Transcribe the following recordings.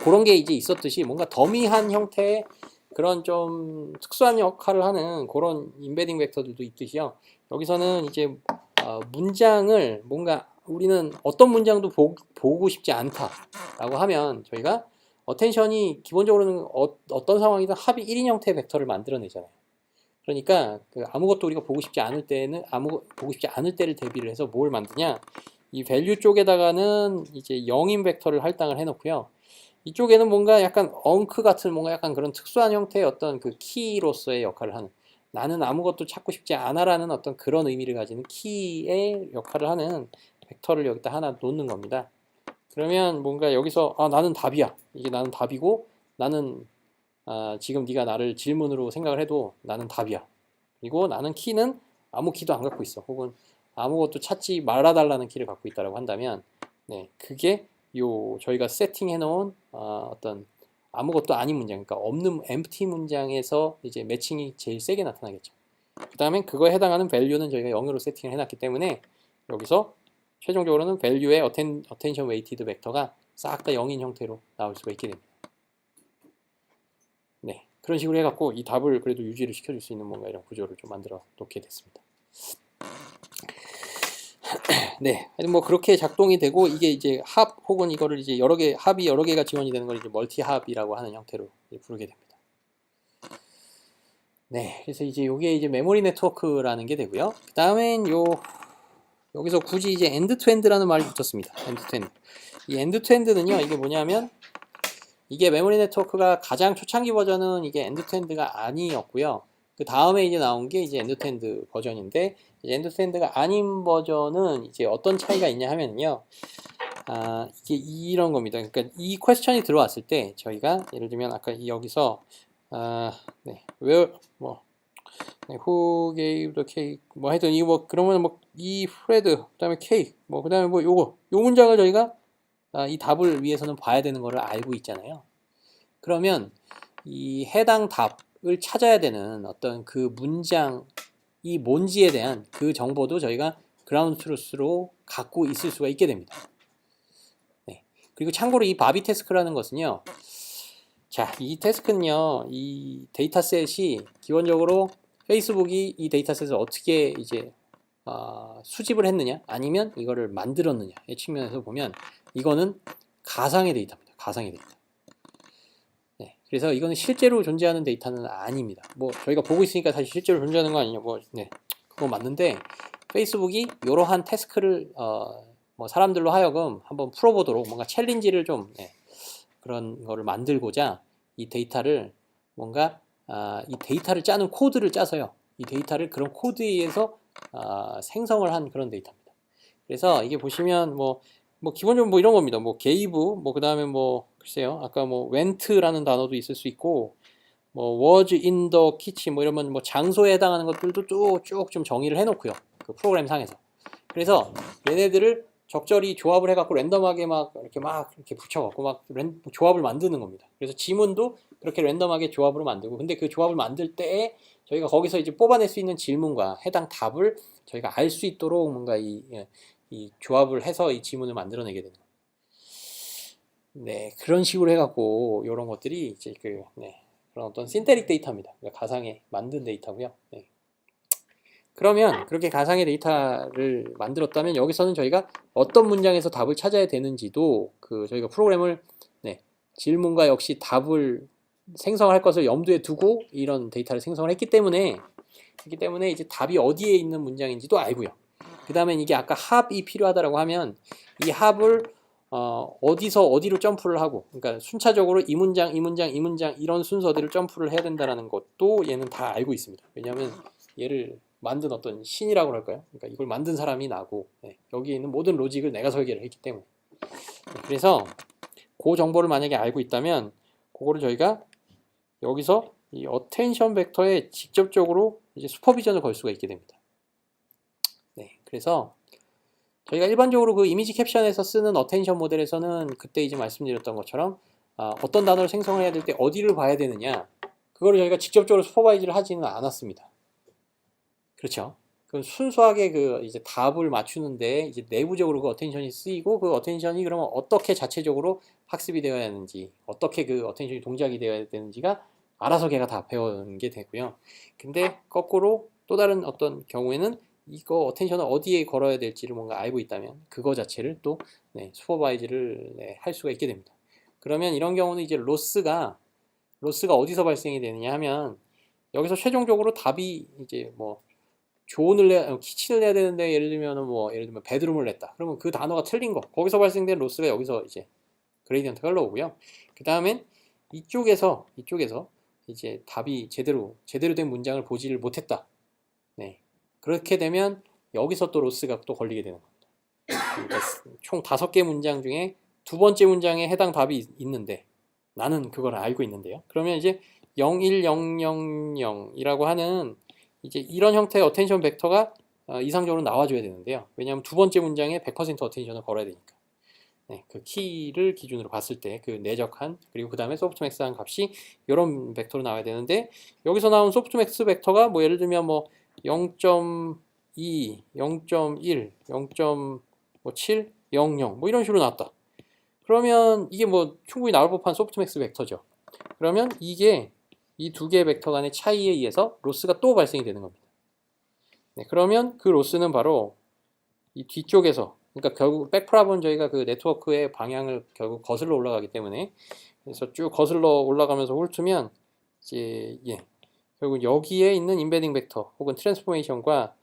그런 게 이제 있었듯이 뭔가 더미한 형태의 그런 좀 특수한 역할을 하는 그런 임베딩 벡터들도 있듯이요. 여기서는 이제 문장을 뭔가 우리는 어떤 문장도 보고 싶지 않다라고 하면 저희가 어텐션이 기본적으로는 어떤 상황이든 합이 1인 형태의 벡터를 만들어내잖아요. 그러니까 그 아무것도 우리가 보고 싶지 않을 때는 보고 싶지 않을 때를 대비를 해서 뭘 만드냐? 이 밸류 쪽에다가는 이제 영인 벡터를 할당을 해놓고요. 이쪽에는 뭔가 약간 엉크 같은 뭔가 약간 그런 특수한 형태의 어떤 그 키로서의 역할을 하는, 나는 아무것도 찾고 싶지 않아라는 어떤 그런 의미를 가지는 키의 역할을 하는 벡터를 여기다 하나 놓는 겁니다. 그러면 뭔가 여기서 나는 답이야. 이게 나는 답이고 나는 지금 네가 나를 질문으로 생각을 해도 나는 답이야. 그리고 나는 키는 아무 키도 안 갖고 있어. 혹은 아무것도 찾지 말아달라는 키를 갖고 있다라고 한다면, 네, 그게 저희가 세팅해 놓은 어떤 아무것도 아닌 문장, 그러니까 없는 empty 문장에서 이제 매칭이 제일 세게 나타나겠죠. 그 다음에 그거에 해당하는 value는 저희가 0으로 세팅을 해놨기 때문에 여기서 최종적으로는 value의 attention weighted 벡터가 싹 다 0인 형태로 나올 수가 있게 됩니다. 네, 그런 식으로 해갖고 이 답을 그래도 유지를 시켜줄 수 있는 뭔가 이런 구조를 좀 만들어 놓게 됐습니다. 네, 뭐 그렇게 작동이 되고 이게 이제 합 혹은 이거를 이제 합이 여러 개가 지원이 되는 걸 이제 멀티 합이라고 하는 형태로 부르게 됩니다. 네, 그래서 이제 요게 이제 메모리 네트워크라는 게 되고요. 그 다음엔 여기서 굳이 이제 엔드 투 엔드라는 말이 붙었습니다. 엔드 투 엔드. 이 엔드 투 엔드는요, 이게 뭐냐면 이게 메모리 네트워크가 가장 초창기 버전은 이게 엔드 투 엔드가 아니었고요. 그 다음에 이제 나온 게 이제 엔드 투 엔드 버전인데, 이제 엔드 투 엔드가 아닌 버전은 이제 어떤 차이가 있냐 하면요. 이게 이런 겁니다. 그러니까 이 퀘스천이 들어왔을 때 저희가 예를 들면 아까 여기서 네, who gave the cake 뭐 하여튼 이거 그러면 이 프레드 그다음에 케이크 그다음에 요 문장을 저희가 이 답을 위해서는 봐야 되는 거를 알고 있잖아요. 그러면 이 해당 답을 찾아야 되는 어떤 그 문장이 뭔지에 대한 그 정보도 저희가 그라운드 트루스로 갖고 있을 수가 있게 됩니다. 네. 그리고 참고로 이 바비 태스크라는 것은요. 자, 이 태스크는요. 이 데이터셋이 기본적으로 페이스북이 이 데이터셋을 어떻게 이제 수집을 했느냐 아니면 이거를 만들었느냐의 측면에서 보면 이거는 가상의 데이터입니다. 가상의 데이터. 네, 그래서 이거는 실제로 존재하는 데이터는 아닙니다. 뭐 저희가 보고 있으니까 사실 실제로 존재하는 거 아니냐, 네, 그거 맞는데 페이스북이 이러한 태스크를 뭐 사람들로 하여금 한번 풀어보도록 뭔가 챌린지를 좀 그런 거를 만들고자 이 데이터를 뭔가 이 데이터를 짜는 코드를 짜서요. 이 데이터를 그런 코드에 의해서 생성을 한 그런 데이터입니다. 그래서 이게 보시면 기본적으로 이런 겁니다. gave, 그 다음에 글쎄요. 아까 went라는 단어도 있을 수 있고, was in the kitchen, 이러면 장소에 해당하는 것들도 쭉 좀 정의를 해놓고요. 그 프로그램 상에서. 그래서 얘네들을 적절히 조합을 해갖고 랜덤하게 이렇게 붙여갖고 조합을 만드는 겁니다. 그래서 지문도 그렇게 랜덤하게 조합으로 만들고, 근데 그 조합을 만들 때에 저희가 거기서 이제 뽑아낼 수 있는 질문과 해당 답을 저희가 알 수 있도록 뭔가 이 조합을 해서 이 지문을 만들어내게 되는 거예요. 네, 그런 식으로 해갖고 이런 것들이 이제 그런 어떤 신테릭 데이터입니다. 그러니까 가상의 만든 데이터고요. 네. 그러면 그렇게 가상의 데이터를 만들었다면 여기서는 저희가 어떤 문장에서 답을 찾아야 되는지도 저희가 프로그램을 질문과 역시 답을 생성할 것을 염두에 두고 이런 데이터를 생성을 했기 때문에 이제 답이 어디에 있는 문장인지도 알고요. 그 다음에 이게 아까 합이 필요하다라고 하면 이 합을 어디서 어디로 점프를 하고, 그러니까 순차적으로 이 문장 이런 순서대로 점프를 해야 된다는 것도 얘는 다 알고 있습니다. 왜냐하면 얘를 만든 어떤 신이라고 할까요? 그러니까 이걸 만든 사람이 나고 여기에 있는 모든 로직을 내가 설계를 했기 때문에. 그래서 그 정보를 만약에 알고 있다면 그거를 저희가 여기서 이 어텐션 벡터에 직접적으로 이제 슈퍼비전을 걸 수가 있게 됩니다. 네, 그래서 저희가 일반적으로 그 이미지 캡션에서 쓰는 어텐션 모델에서는 그때 이제 말씀드렸던 것처럼 어떤 단어를 생성을 해야 될 때 어디를 봐야 되느냐, 그거를 저희가 직접적으로 슈퍼바이즈를 하지는 않았습니다. 그렇죠? 그 순수하게 그 이제 답을 맞추는데 이제 내부적으로 그 어텐션이 쓰이고 그 어텐션이 그러면 어떻게 자체적으로 학습이 되어야 하는지 어떻게 그 어텐션이 동작이 되어야 되는지가 알아서 걔가 다 배우는 게 되고요. 근데 거꾸로 또 다른 어떤 경우에는 이거 어텐션을 어디에 걸어야 될지를 뭔가 알고 있다면 그거 자체를 또 슈퍼바이즈를 할 수가 있게 됩니다. 그러면 이런 경우는 이제 로스가 어디서 발생이 되느냐 하면 여기서 최종적으로 답이 이제 뭐 키친을 해야 되는데 예를 들면 베드룸을 냈다. 그러면 그 단어가 틀린 거 거기서 발생된 로스가 여기서 이제 그레이디언트가 흘러오고요. 그 다음엔 이쪽에서 이제 답이 제대로 된 문장을 보지를 못했다. 네. 그렇게 되면 여기서 또 로스가 또 걸리게 되는 겁니다. 그러니까 총 5개 문장 중에 두 번째 문장에 해당 답이 있는데 나는 그걸 알고 있는데요. 그러면 이제 01000이라고 하는 이제 이런 형태의 어텐션 벡터가 이상적으로 나와줘야 되는데요. 왜냐하면 두 번째 문장에 100% 어텐션을 걸어야 되니까. 네, 그 키를 기준으로 봤을 때 그 내적한 그리고 그 다음에 소프트맥스한 값이 이런 벡터로 나와야 되는데 여기서 나온 소프트맥스 벡터가 뭐 예를 들면 뭐 0.2, 0.1, 0.7, 00 뭐 이런 식으로 나왔다. 그러면 이게 뭐 충분히 나올 법한 소프트맥스 벡터죠. 그러면 이게 이 두 개의 벡터 간의 차이에 의해서 로스가 또 발생이 되는 겁니다. 네, 그러면 그 로스는 바로 이 뒤쪽에서 그러니까 결국 백프랍은 저희가 그 네트워크의 방향을 결국 거슬러 올라가기 때문에 그래서 쭉 거슬러 올라가면서 훑으면 이제 결국 여기에 있는 인베딩 벡터 혹은 트랜스포메이션과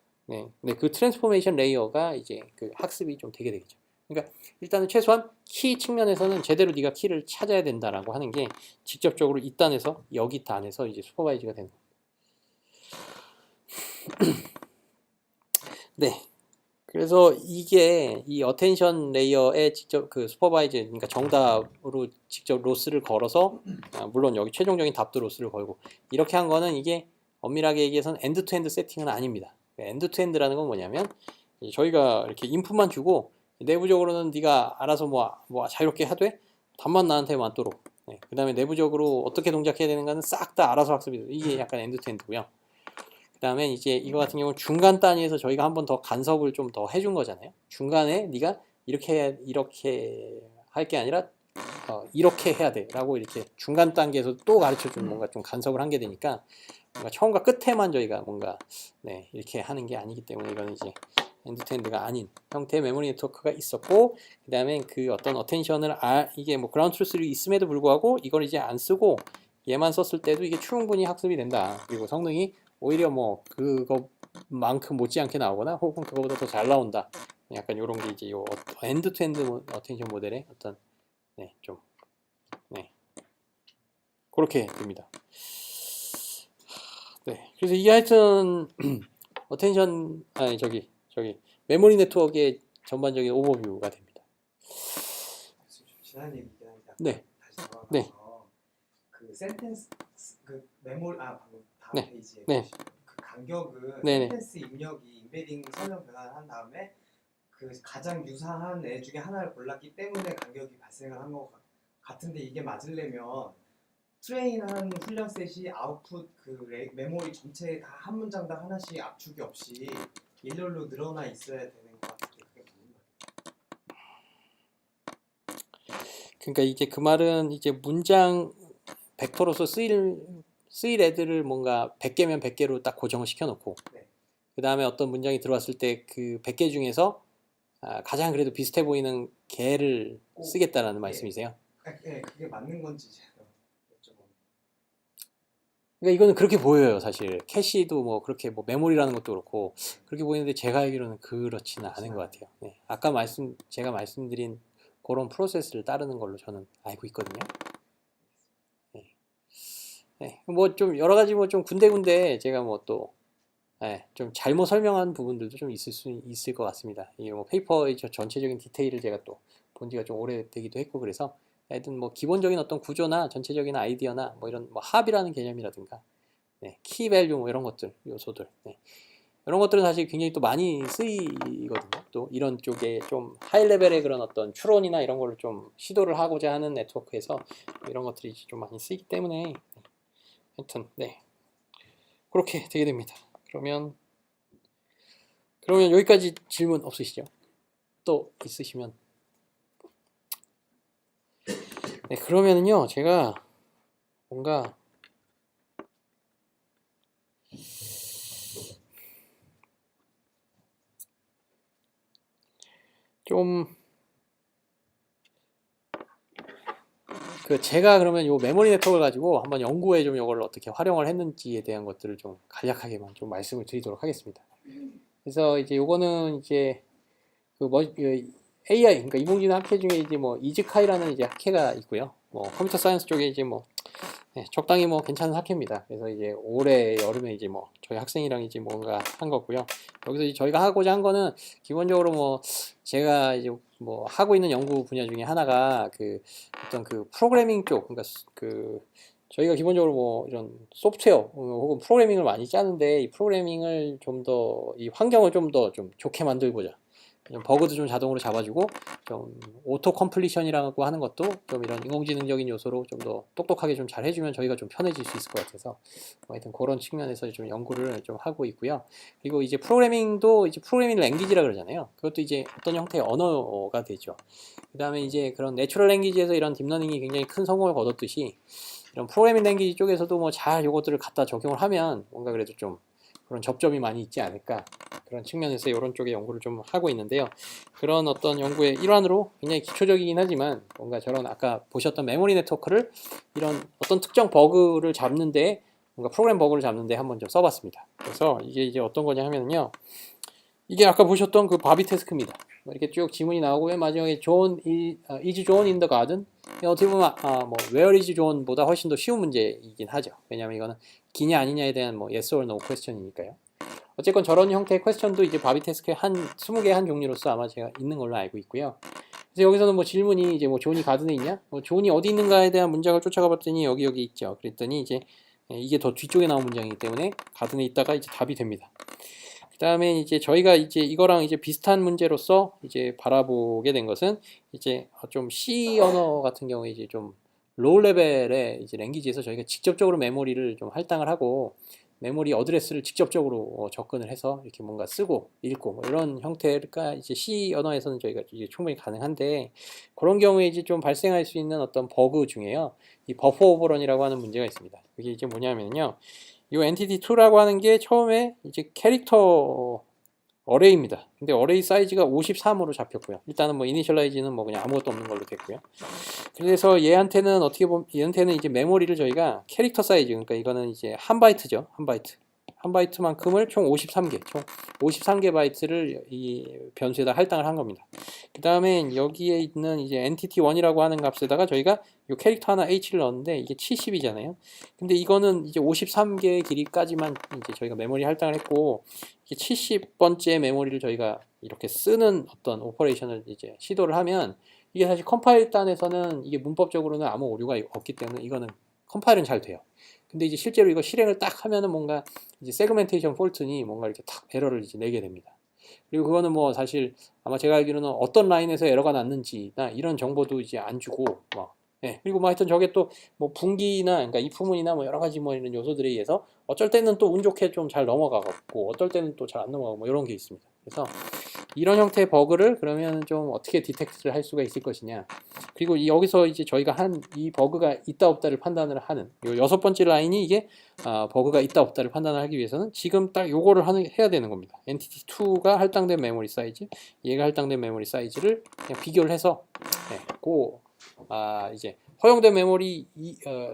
그 트랜스포메이션 레이어가 이제 그 학습이 좀 되게 되겠죠. 그러니까 일단은 최소한 키 측면에서는 제대로 네가 키를 찾아야 된다라고 하는 게 직접적으로 이 단에서 여기 단에서 이제 슈퍼바이즈가 되는 겁니다. 네. 그래서 이게 이 어텐션 레이어에 직접 그 슈퍼바이즈 그러니까 정답으로 직접 로스를 걸어서 물론 여기 최종적인 답도 로스를 걸고 이렇게 한 거는 이게 엄밀하게 얘기해서는 엔드 투 엔드 세팅은 아닙니다. 엔드 투 엔드라는 건 뭐냐면 저희가 이렇게 인풋만 주고 내부적으로는 네가 알아서 뭐 자유롭게 하되 답만 나한테 맞도록 그 다음에 내부적으로 어떻게 동작해야 되는가는 싹 다 알아서 학습이 돼요. 이게 약간 엔드 투 엔드고요. 그 다음에 이제 이거 같은 경우는 중간 단위에서 저희가 한 번 더 간섭을 좀 더 해준 거잖아요. 중간에 네가 이렇게 할 게 아니라 이렇게 해야 돼 라고 이렇게 중간 단계에서 또 가르쳐 주는 뭔가 좀 간섭을 한 게 되니까 뭔가 처음과 끝에만 저희가 뭔가 이렇게 하는 게 아니기 때문에 이거는 이제 엔드투엔드가 아닌 형태의 메모리 네트워크가 있었고 그 다음에 그 어떤 어텐션을 이게 뭐 그라운드 트루스를 있음에도 불구하고 이걸 이제 안 쓰고 얘만 썼을 때도 이게 충분히 학습이 된다. 그리고 성능이 오히려 뭐 그거만큼 못지않게 나오거나 혹은 그거보다 더 잘 나온다. 약간 이런 게 이제 요 엔드 투 엔드 어텐션 모델의 어떤 좀 그렇게 됩니다. 네, 그래서 이게 하여튼 어텐션 저기 메모리 네트워크의 전반적인 오버뷰가 됩니다. 지난 얘기긴 한데 네. 다시 돌아가서 네. 그 센텐스 그 메모리 방금 다음 네. 페이지에 네. 그 간격은 네네. 센텐스 입력이 인베딩 설명 변환한 다음에 그 가장 유사한 애 중에 하나를 골랐기 때문에 간격이 발생을 한 것 같은데 이게 맞으려면 트레인한 훈련 셋이 아웃풋 그 메모리 전체에 다 한 문장당 하나씩 압축이 없이 일렬로 늘어나 있어야 되는 것 같은데 그게 맞는 거예요? 그러니까 이제 그 말은 이제 문장 벡터로서 쓰일 애들을 뭔가 100개면 100개로 딱 고정을 시켜놓고 네. 그 다음에 어떤 문장이 들어왔을 때 그 100개 중에서 가장 그래도 비슷해 보이는 개를 쓰겠다라는 말씀이세요? 네, 그게 맞는 건지 제가 여쭤보는. 그러니까 이거는 그렇게 보여요, 사실. 캐시도 뭐 그렇게 뭐 메모리라는 것도 그렇고 그렇게 보이는데 제가 알기로는 그렇지는 않은 것 같아요. 네. 아까 제가 말씀드린 그런 프로세스를 따르는 걸로 저는 알고 있거든요. 네. 네. 뭐 좀 여러 가지 뭐 좀 군데군데 제가 뭐 또 좀 잘못 설명한 부분들도 좀 있을 것 같습니다. 이 뭐 페이퍼의 전체적인 디테일을 제가 또 본 지가 좀 오래되기도 했고 그래서 하여튼 뭐 기본적인 어떤 구조나 전체적인 아이디어나 뭐 이런 뭐 합이라는 개념이라든가 키밸류 뭐 이런 것들 요소들 이런 것들은 사실 굉장히 또 많이 쓰이거든요. 또 이런 쪽에 좀 하이 레벨의 그런 어떤 추론이나 이런 거를 좀 시도를 하고자 하는 네트워크에서 이런 것들이 좀 많이 쓰이기 때문에 하여튼 그렇게 되게 됩니다. 그러면 그러면 여기까지 질문 없으시죠? 또 있으시면. 네, 그러면은요, 제가 뭔가 좀 제가 그러면 요 메모리 네트워크를 가지고 한번 연구해 좀 이걸 어떻게 활용을 했는지에 대한 것들을 좀 간략하게만 좀 말씀을 드리도록 하겠습니다. 그래서 이제 요거는 이제 AI, 그러니까 인공지능 학회 중에 이제 뭐 이즈카이라는 이제 학회가 있고요. 뭐 컴퓨터 사이언스 쪽에 이제 뭐 적당히 뭐 괜찮은 학회입니다. 그래서 이제 올해 여름에 이제 뭐 저희 학생이랑 이제 뭔가 한 거고요. 여기서 이제 저희가 하고자 한 거는 기본적으로 뭐 제가 이제 뭐 하고 있는 연구 분야 중에 하나가 어떤 프로그래밍 쪽, 그러니까 저희가 기본적으로 뭐 이런 소프트웨어 혹은 프로그래밍을 많이 짜는데 이 프로그래밍을 좀 더 이 환경을 좀 더 좀 좋게 만들고자 버그도 좀 자동으로 잡아주고 좀 오토 컴플리션이라고 하는 것도 좀 이런 인공지능적인 요소로 좀 더 똑똑하게 좀 잘 해주면 저희가 좀 편해질 수 있을 것 같아서 하여튼 그런 측면에서 좀 연구를 좀 하고 있고요. 그리고 이제 프로그래밍도 이제 프로그래밍 랭귀지라 그러잖아요. 그것도 이제 어떤 형태의 언어가 되죠. 그 다음에 이제 그런 내추럴 랭귀지에서 이런 딥러닝이 굉장히 큰 성공을 거뒀듯이 이런 프로그래밍 랭귀지 쪽에서도 뭐 잘 요것들을 갖다 적용을 하면 뭔가 그래도 좀 그런 접점이 많이 있지 않을까, 그런 측면에서 이런 쪽에 연구를 좀 하고 있는데요. 그런 어떤 연구의 일환으로 굉장히 기초적이긴 하지만 뭔가 저런 아까 보셨던 메모리 네트워크를 이런 어떤 특정 버그를 잡는데, 뭔가 프로그램 버그를 잡는데 한번 좀 써봤습니다. 그래서 이게 이제 어떤 거냐 하면요, 이게 아까 보셨던 그 바비 태스크입니다. 이렇게 쭉 지문이 나오고 맨 마지막에 is John in the garden? 어떻게 보면 뭐 where is John보다 훨씬 더 쉬운 문제이긴 하죠. 왜냐하면 이거는 기냐 아니냐에 대한 뭐 yes or no 퀘스천이니까요. 어쨌건 저런 형태의 퀘스천도 이제 바비 태스크의 한 20개 한 종류로서 아마 제가 있는 걸로 알고 있고요. 그래서 여기서는 뭐 질문이 이제 뭐 존이 가든에 있냐? 뭐 존이 어디 있는가에 대한 문장을 쫓아가 봤더니 여기 있죠. 그랬더니 이제 이게 더 뒤쪽에 나온 문장이기 때문에 가든에 있다가 이제 답이 됩니다. 그 다음에 이제 저희가 이제 이거랑 이제 비슷한 문제로서 이제 바라보게 된 것은 이제 좀 C 언어 같은 경우에 이제 좀 로우 레벨의 이제 랭귀지에서 저희가 직접적으로 메모리를 좀 할당을 하고 메모리 어드레스를 직접적으로 접근을 해서 이렇게 뭔가 쓰고 읽고 뭐 이런 형태가 이제 C 언어에서는 저희가 이제 충분히 가능한데, 그런 경우에 이제 좀 발생할 수 있는 어떤 버그 중에요, 이 버퍼 오버런이라고 하는 문제가 있습니다. 이게 이제 뭐냐면요, 이 entity2라고 하는 게 처음에 이제 캐릭터 어레이입니다. 근데 어레이 사이즈가 53으로 잡혔고요. 일단은 뭐 이니셜라이즈는 뭐 그냥 아무것도 없는 걸로 됐고요. 그래서 얘한테는 어떻게 보면 얘한테는 이제 메모리를 저희가 캐릭터 사이즈, 그러니까 이거는 이제 한 바이트죠. 한 바이트만큼을 총 53개, 총 53개 바이트를 이 변수에다 할당을 한 겁니다. 그 다음에 여기에 있는 이제 entity1이라고 하는 값에다가 저희가 이 캐릭터 하나 h를 넣었는데 이게 70이잖아요. 근데 이거는 이제 53개의 길이까지만 이제 저희가 메모리 할당을 했고, 이게 70번째 메모리를 저희가 이렇게 쓰는 어떤 오퍼레이션을 이제 시도를 하면 이게 사실 컴파일 단에서는 이게 문법적으로는 아무 오류가 없기 때문에 이거는 컴파일은 잘 돼요. 근데 이제 실제로 이거 실행을 딱 하면은 뭔가 이제 세그멘테이션 폴트니 뭔가 이렇게 탁 에러를 이제 내게 됩니다. 그리고 그거는 뭐 사실 아마 제가 알기로는 어떤 라인에서 에러가 났는지나 이런 정보도 이제 안 주고 그리고 뭐 하여튼 저게 또 뭐 분기나 그러니까 if문이나 뭐 여러 가지 뭐 이런 요소들에 의해서 어쩔 때는 또 운 좋게 좀 잘 넘어가고 어떨 때는 또 잘 안 넘어가고 뭐 이런 게 있습니다. 그래서 이런 형태의 버그를 그러면 좀 어떻게 디텍트를 할 수가 있을 것이냐. 그리고 여기서 이제 저희가 한 이 버그가 있다 없다를 판단을 하는 요 6번째 라인이 이게 버그가 있다 없다를 판단을 하기 위해서는 지금 딱 요거를 해야 되는 겁니다. entity2가 할당된 메모리 사이즈, 얘가 할당된 메모리 사이즈를 그냥 비교를 해서 이제 허용된 메모리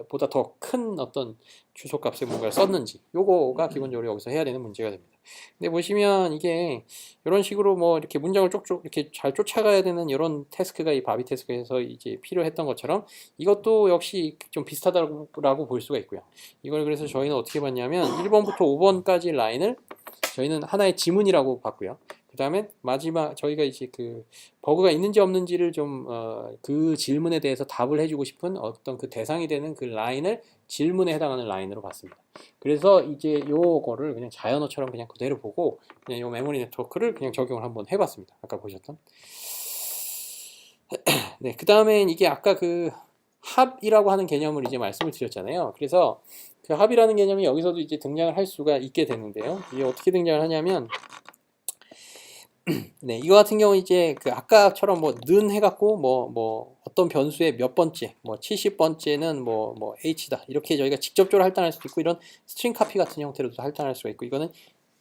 보다 더 큰 어떤 주소값에 뭔가를 썼는지 요거가 기본적으로 여기서 해야 되는 문제가 됩니다. 근데 보시면 이게 이런 식으로 뭐 이렇게 문장을 쪽쪽 이렇게 잘 쫓아가야 되는 이런 태스크가 이 바비 태스크에서 이제 필요했던 것처럼 이것도 역시 좀 비슷하다고 볼 수가 있고요. 이걸 그래서 저희는 어떻게 봤냐면 1번부터 5번까지 라인을 저희는 하나의 지문이라고 봤고요. 그 다음에 마지막 저희가 이제 버그가 있는지 없는지를 좀 그 질문에 대해서 답을 해주고 싶은 어떤 그 대상이 되는 그 라인을 질문에 해당하는 라인으로 봤습니다. 그래서 이제 요거를 그냥 자연어처럼 그냥 그대로 보고 그냥 요 메모리 네트워크를 그냥 적용을 한번 해봤습니다. 아까 보셨던. 네, 그 다음엔 이게 아까 합이라고 하는 개념을 이제 말씀을 드렸잖아요. 그래서 그 합이라는 개념이 여기서도 이제 등장을 할 수가 있게 되는데요. 이게 어떻게 등장을 하냐면 네, 이거 같은 경우 이제 그 아까처럼 뭐 는 해갖고 뭐 어떤 변수의 몇 번째, 뭐 70번째는 뭐 h다 이렇게 저희가 직접적으로 할당할 수도 있고 이런 스트링 카피 같은 형태로도 할당할 수가 있고 이거는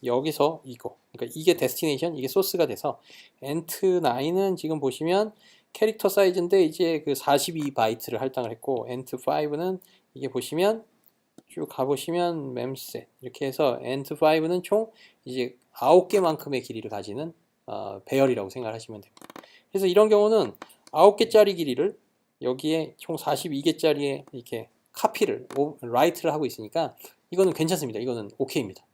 여기서 이거 그러니까 이게 데스티네이션 이게 소스가 돼서 ent9은 지금 보시면 캐릭터 사이즈인데 이제 그 42바이트를 할당을 했고 ent5는 이게 보시면 쭉 가보시면 memset 이렇게 해서 ent5는 총 이제 9개만큼의 길이를 가지는 배열이라고 생각을 하시면 됩니다. 그래서 이런 경우는 9개짜리 길이를 여기에 총 42개짜리의 이렇게 카피를 라이트를 하고 있으니까 이거는 괜찮습니다. 이거는 오케이입니다.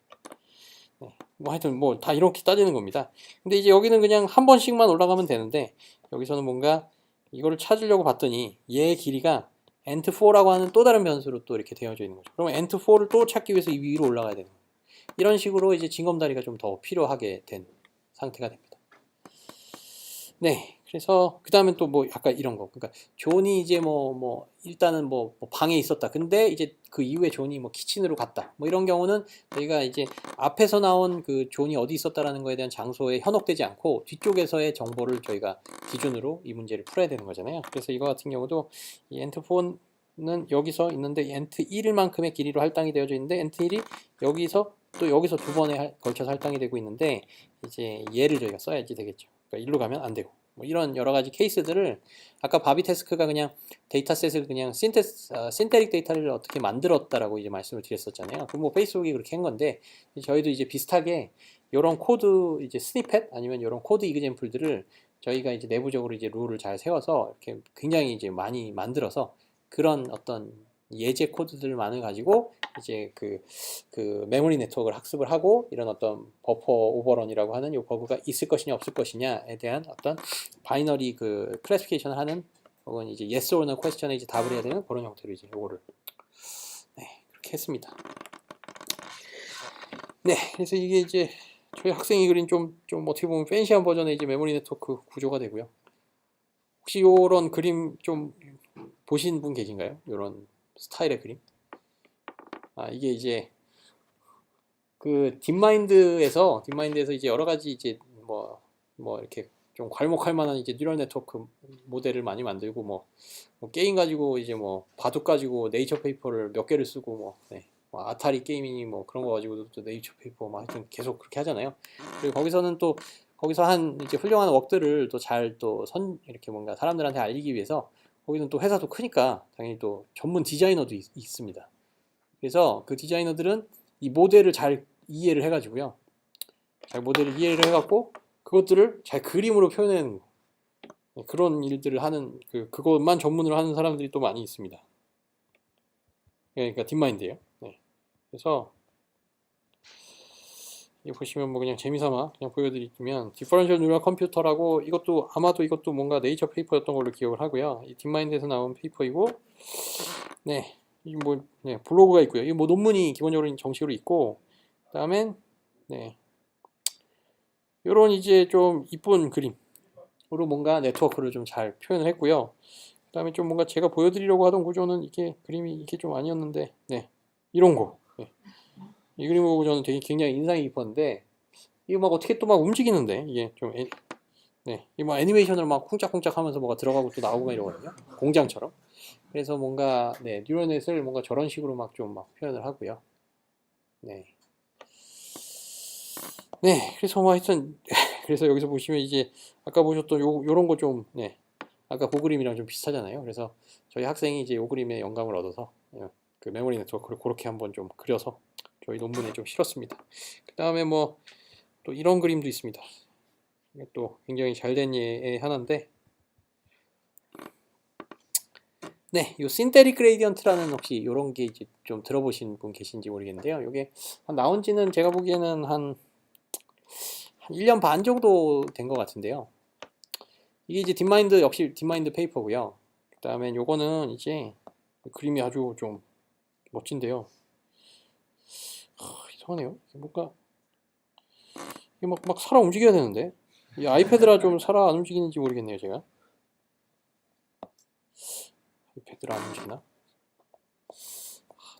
네, 뭐 하여튼 뭐 다 이렇게 따지는 겁니다. 근데 이제 여기는 그냥 한 번씩만 올라가면 되는데 여기서는 뭔가 이거를 찾으려고 봤더니 얘의 길이가 ent4라고 하는 또 다른 변수로 또 이렇게 되어져 있는 거죠. 그러면 ent4를 또 찾기 위해서 이 위로 올라가야 되는 거예요. 이런 식으로 이제 징검다리가 좀 더 필요하게 된 상태가 됩니다. 네, 그래서 그 다음에 또 뭐 약간 이런 거, 그러니까 존이 이제 뭐 일단은 뭐 방에 있었다. 근데 이제 그 이후에 존이 뭐 키친으로 갔다. 뭐 이런 경우는 저희가 이제 앞에서 나온 그 존이 어디 있었다라는 거에 대한 장소에 현혹되지 않고 뒤쪽에서의 정보를 저희가 기준으로 이 문제를 풀어야 되는 거잖아요. 그래서 이거 같은 경우도 이 ent4는 여기서 있는데 ent1만큼의 길이로 할당이 되어져 있는데 ent1이 여기서 또 여기서 두 번에 걸쳐서 할당이 되고 있는데 이제 얘를 저희가 써야지 되겠죠. 그러니까 일로 가면 안 되고 뭐 이런 여러 가지 케이스들을 아까 바비테스크가 그냥 데이터셋을 그냥 신테릭 데이터를 어떻게 만들었다라고 이제 말씀을 드렸었잖아요. 그럼 뭐 페이스북이 그렇게 한 건데 저희도 이제 비슷하게 이런 코드 이제 스니펫 아니면 이런 코드 이그젬플들을 저희가 이제 내부적으로 이제 룰을 잘 세워서 이렇게 굉장히 이제 많이 만들어서 그런 어떤 예제 코드들만을 가지고 이제 그 메모리 네트워크를 학습을 하고 이런 어떤 버퍼 오버런이라고 하는 이 버그가 있을 것이냐 없을 것이냐에 대한 어떤 바이너리 그 클래시피케이션을 하는 혹은 이제 yes or no 퀘스천에 이제 답을 해야 되는 그런 형태로 이제 요거를 네, 그렇게 했습니다. 네, 그래서 이게 이제 저희 학생이 그린 좀 어떻게 보면 팬시한 버전의 이제 메모리 네트워크 구조가 되고요. 혹시 요런 그림 좀 보신 분 계신가요? 요런 스타일의 그림? 이게 이제 그 딥마인드에서 이제 여러 가지 이제 뭐 이렇게 좀 괄목할 만한 이제 뉴럴 네트워크 모델을 많이 만들고 뭐 게임 가지고 이제 뭐 바둑 가지고 네이처 페이퍼를 몇 개를 쓰고 뭐 아타리 게임이니 뭐 그런 거 가지고도 또 네이처 페이퍼 막 하여튼 계속 그렇게 하잖아요. 그리고 거기서는 또 거기서 한 이제 훌륭한 웍들을 또 잘 또 이렇게 뭔가 사람들한테 알리기 위해서 거기는 또 회사도 크니까 당연히 또 전문 디자이너도 있습니다. 그래서 그 디자이너들은 이 모델을 잘 이해를 해가지고요. 잘 모델을 이해를 해갖고 그것들을 잘 그림으로 표현하는 그런 일들을 하는 그것만 전문으로 하는 사람들이 또 많이 있습니다. 그러니까 딥마인드예요. 네. 그래서 이 보시면 뭐 그냥 재미삼아 그냥 보여드리면 디퍼런셜 뉴럴 컴퓨터라고 이것도 아마도 이것도 뭔가 네이처 페이퍼였던 걸로 기억을 하고요. 이 딥마인드에서 나온 페이퍼이고 네. 이 뭐 블로그가 있고요. 이 뭐 논문이 기본적으로 정식으로 있고 그다음엔 네. 요런 이제 좀 이쁜 그림으로 뭔가 네트워크를 좀 잘 표현을 했고요. 그 다음에 좀 뭔가 제가 보여드리려고 하던 구조는 이게 그림이 이게 좀 아니었는데, 네. 이런 거. 네. 이 그림 보고 저는 되게 굉장히 인상이 깊었는데, 이거 막 어떻게 또 막 움직이는데, 이게 좀, 네. 이 뭐 애니메이션으로 막 쿵짝쿵짝 하면서 뭐가 들어가고 또 나오고 막 이러거든요. 공장처럼. 그래서 뭔가, 네. 뉴럴넷을 뭔가 저런 식으로 막 좀 막 표현을 하고요. 네. 네. 그래서 뭐 하여튼, 그래서 여기서 보시면 이제 아까 보셨던 요런 거 좀, 네. 아까 그 그림이랑 좀 비슷하잖아요. 그래서 저희 학생이 이제 요 그림에 영감을 얻어서 그 메모리 네트워크를 그렇게 한번 좀 그려서 저희 논문에 좀 실었습니다. 그 다음에 뭐 또 이런 그림도 있습니다. 이게 또 굉장히 잘 된 예의 하나인데, 네, 요 신테릭 그레이디언트라는 혹시 이런 게 이제 좀 들어보신 분 계신지 모르겠는데요. 이게 나온 지는 제가 보기에는 한 1년 반 정도 된 것 같은데요. 이게 이제 딥마인드 역시 딥마인드 페이퍼고요. 그 다음에 요거는 이제 그림이 아주 좀 멋진데요. 이상하네요. 뭔가 이게 막 살아 움직여야 되는데 이 아이패드라 좀 살아 안 움직이는지 모르겠네요. 제가 아이패드라 안 움직이나?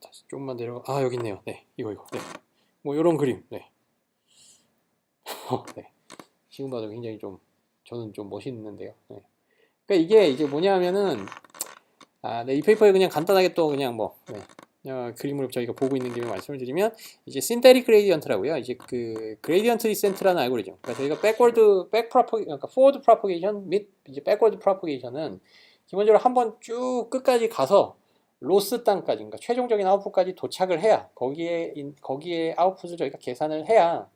다시 조금만 내려가. 여기 있네요. 네, 이거 네. 뭐 이런 그림. 네. 네. 지금 봐도 굉장히 좀 저는 좀 멋있는데요. 네. 그러니까 이게 이제 뭐냐면은 네, 이 페이퍼에 그냥 간단하게 또 그냥 뭐 그림을 저희가 보고 있는 김에 말씀을 드리면 이제 신테릭 그레이디언트라고요. 이제 그 그레이디언트 디센트라는 알고리즘. 그러니까 저희가 그러니까 포워드 프로퍼게이션 및 이제 백워드 프로퍼게이션은 기본적으로 한번 쭉 끝까지 가서 로스 땅까지, 그러니까 최종적인 아웃풋까지 도착을 해야 거기에 아웃풋을 저희가 계산을 해야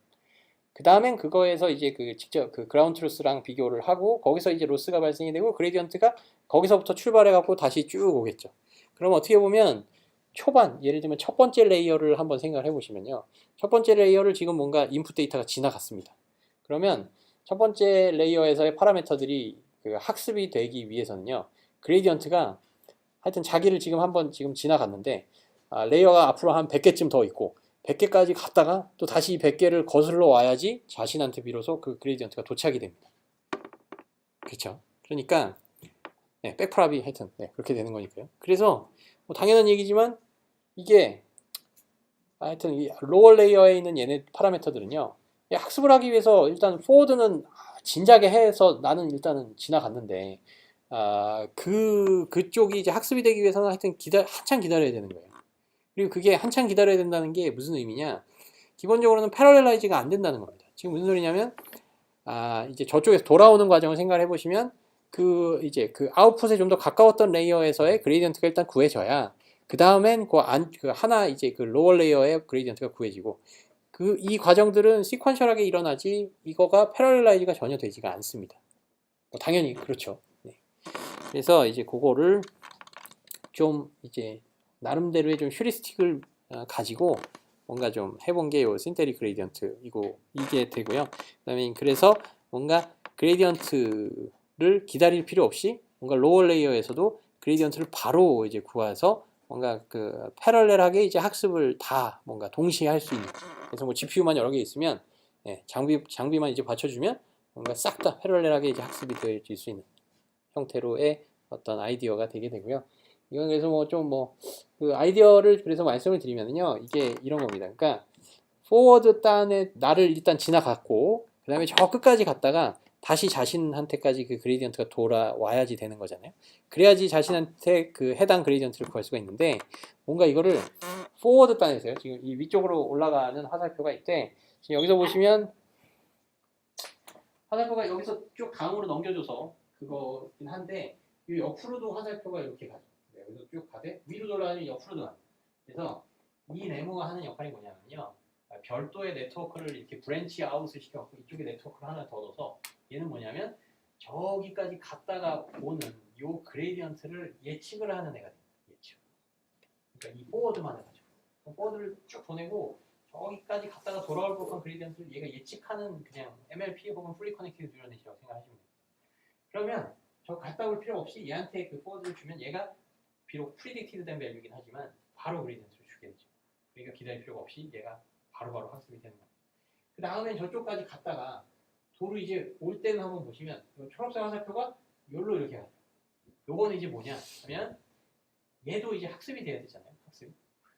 그 다음엔 그거에서 이제 그 직접 그 그라운드 트루스랑 비교를 하고 거기서 이제 로스가 발생이 되고 그레디언트가 거기서부터 출발해 갖고 다시 쭉 오겠죠. 그럼 어떻게 보면 초반 예를 들면 첫 번째 레이어를 한번 생각을 해보시면요. 첫 번째 레이어를 지금 뭔가 인풋 데이터가 지나갔습니다. 그러면 첫 번째 레이어에서의 파라미터들이 그 학습이 되기 위해서는요. 그레디언트가 하여튼 자기를 지금 한번 지금 지나갔는데 레이어가 앞으로 한 100개쯤 더 있고 100개까지 갔다가 또 다시 100개를 거슬러 와야지 자신한테 비로소 그 그레디언트가 도착이 됩니다. 그렇죠? 그러니까 백프랍이 하여튼 그렇게 되는 거니까요. 그래서 뭐 당연한 얘기지만 이게 하여튼 이 로어 레이어에 있는 얘네 파라미터들은요. 학습을 하기 위해서 일단 포워드는 진작에 해서 나는 일단은 지나갔는데 그쪽이 이제 학습이 되기 위해서는 하여튼 한참 기다려야 되는 거예요. 그리고 그게 한참 기다려야 된다는 게 무슨 의미냐? 기본적으로는 패러렐라이즈가 안 된다는 겁니다. 지금 무슨 소리냐면 이제 저쪽에서 돌아오는 과정을 생각해 보시면 이제 그 아웃풋에 좀 더 가까웠던 레이어에서의 그레이디언트가 일단 구해져야 그 다음엔 하나 이제 그 로어 레이어의 그레이디언트가 구해지고 이 과정들은 시퀀셜하게 일어나지 이거가 패러렐라이즈가 전혀 되지가 않습니다. 뭐 당연히 그렇죠. 네. 그래서 이제 그거를 좀 이제 나름대로의 좀 휴리스틱을 가지고 뭔가 좀 해본 게 요 신테릭 그레이디언트 이게 되고요. 그다음에 그래서 뭔가 그레이디언트를 기다릴 필요 없이 뭔가 로어 레이어에서도 그레이디언트를 바로 이제 구해서 뭔가 그 패럴렐하게 이제 학습을 다 뭔가 동시에 할 수 있는. 그래서 뭐 GPU만 여러 개 있으면 장비만 이제 받쳐주면 뭔가 싹 다 패럴렐하게 이제 학습이 되어질 수 있는 형태로의 어떤 아이디어가 되게 되고요. 이건 그래서 그 아이디어를 그래서 말씀을 드리면요. 이게 이런 겁니다. 그러니까 포워드 단에 나를 일단 지나갔고 그 다음에 저 끝까지 갔다가 다시 자신한테까지 그 그레디언트가 돌아와야지 되는 거잖아요. 그래야지 자신한테 그 해당 그레디언트를 구할 수가 있는데 뭔가 이거를 포워드 단에서요. 지금 이 위쪽으로 올라가는 화살표가 있대. 지금 여기서 보시면 화살표가 여기서 쭉 강으로 넘겨줘서 그거긴 한데 이 옆으로도 화살표가 이렇게 가죠. 여기서 쭉 가되 위로 돌아가면 옆으로도 가요. 그래서 이 네모가 하는 역할이 뭐냐면요. 별도의 네트워크를 이렇게 브랜치 아웃을 시켜갖고 이쪽에 네트워크를 하나 더 넣어서 얘는 뭐냐면 저기까지 갔다가 오는 요 그레디언트를 예측을 하는 애가 됩니다. 예측. 그러니까 이 포워드만 해가지고 포워드를 쭉 보내고 저기까지 갔다가 돌아올 법한 그레디언트를 얘가 예측하는 그냥 MLP 혹은 풀리 커넥티드 뉴럴 넷이라고 생각하시면 됩니다. 그러면 저 갔다 올 필요 없이 얘한테 그 포워드를 주면 얘가 비록 프리딕티드 된 밸류이긴 하지만 바로 그레디언트를 주게 되죠. 그러니까 기다릴 필요가 없이 얘가 바로바로 학습이 되는 거예요. 그 다음엔 저쪽까지 갔다가 도로 이제 올 때는 한번 보시면 초록색 화살표가 여기로 이렇게 가죠. 요거는 이제 뭐냐 하면 얘도 이제 학습이 돼야 되잖아요. 학습.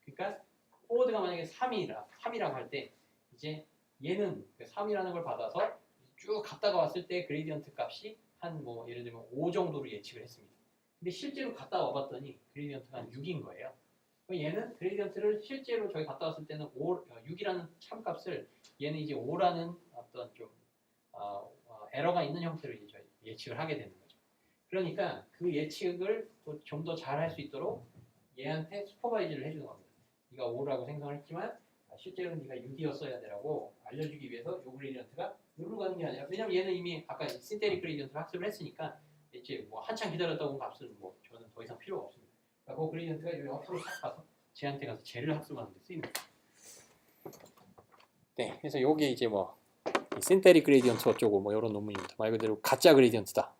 그러니까 포워드가 만약에 3이라고 할 때 이제 얘는 3이라는 걸 받아서 쭉 갔다가 왔을 때 그레디언트 값이 한 뭐 예를 들면 5 정도로 예측을 했습니다. 근데 실제로 갔다 와봤더니 그레디언트가 한 6인 거예요. 얘는 그레디언트를 실제로 저희 갔다 왔을 때는 6이라는 참값을 얘는 이제 5라는 어떤 좀 에러가 있는 형태로 이제 예측을 하게 되는 거죠. 그러니까 그 예측을 좀 더 잘 할 수 있도록 얘한테 슈퍼바이즈를 해주는 겁니다. 네가 5라고 생성을 했지만 실제로는 네가 6이었어야 되라고 알려주기 위해서 요 그레디언트가 여기로 가는 게 아니라 왜냐면 얘는 이미 아까 신테릭 그레디언트를 학습을 했으니까 이제 뭐 한참 기다렸다 온 값은 뭐 저는 더 이상 필요가 없습니다. 그 그레디언트가 여기 앞으로 딱 가서 쟤한테 가서 쟤를 학습하는 데 쓰입니다. 네, 그래서 요게 이제 뭐 신테릭 그레디언트 어쩌고 뭐 이런 논문입니다. 말 그대로 가짜 그레디언트다.